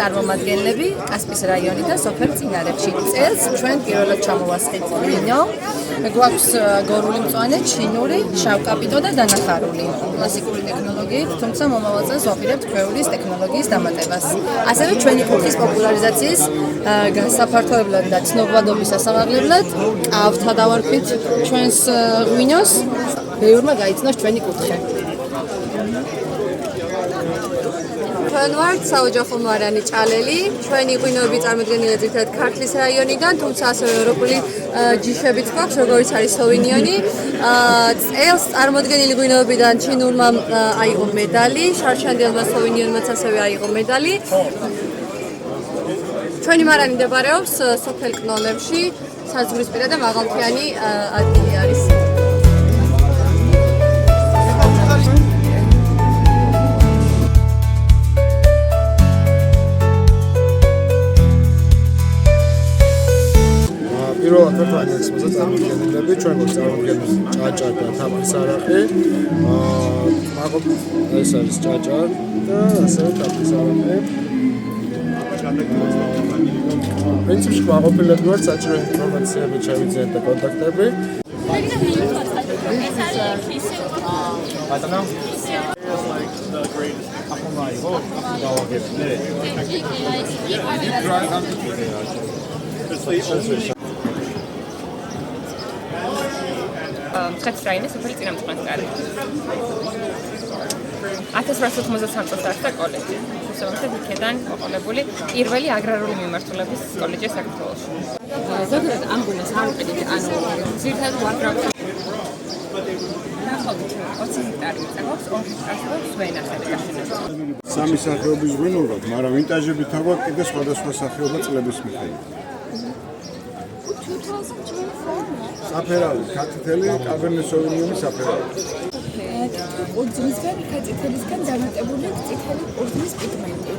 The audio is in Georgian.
წარმომადგენლები კასპიის რაიონიდან სოფელ წინარებში. წელს ჩვენ პირველად ჩამოვასხით ღვინო. გვაქვს გორული მწვანე, ჩინური, შავკაპიტო და დანახარული. კლასიკური ტექნოლოგიით, თუმცა მომავალ წელს ვაპირებთ ქვეულის ტექნოლოგიის დამატებას. ასევე ჩვენი კუთხის პოპულარიზაციის გასაფართოებლად და ცნობადობის სასამართლებლად კავთა დავარქვით ჩვენს ღვინოს. ბევრმა გაიცნოს ჩვენი კუთხე. ჩვენ ვართ საოჯახო მარანი ჭალელი. ჩვენი ღვინოები წარმოდგენილია ძირითადად ქართლის რაიონიდან, თუმცა ასევე ევროპული ჯიშებიც გვაქვს, როგორიც არის სოვინიონი. წელს წარმოდგენილი ღვინოებიდან ჩინურმა აიღო медали, შარშანდელმა სოვინიონმაც ასევე აიღო медали. ჩვენი მარანი მდებარეობს სოფელ კნოლებში, საზღვრისპირა და მაღალმთიანი ადგილი არის. პირველად თქვენ ექსპოზიციაზე წარმოდგენილები, ჩვენ გვაქვს წარმოდგენილი ჭაჭა და თაფლის არაყი. ეს არის ჭაჭა და ასევე თაფლის არაყი. პრინციპში გვაყოფილებთ ვართ საჭირო ინფორმაციები, შევიძინეთ და კონტაქტები. მცხეთის რაიონის სოფელი წინამწყნარი. 1893 წელს დაარსდა კოლეჯი. შესაბამისად იქიდან მოყოლებული პირველი აგრარული მიმართულების კოლეჯი საქართველოში. ზოგადად ამ ღვინოს არ ვყიდით, ანუ ძირითადად ვარგრავთ 20 ჰექტარი წაგვაქვს, 2 ჰექტარს ვენახები გაშენებული. სამი სახეობის ღვინო გვაქვს, მაგრამ ვინტაჟებით აგვაქვს კიდე სხვადასხვა სახეობა წლების მიხედვით. საფერავი, ქართელი, კაბერნე სოვინიონი საფერავი. ორდნისგან, წითელისგან დამატებული წითელი ორდნის პიგმენტი.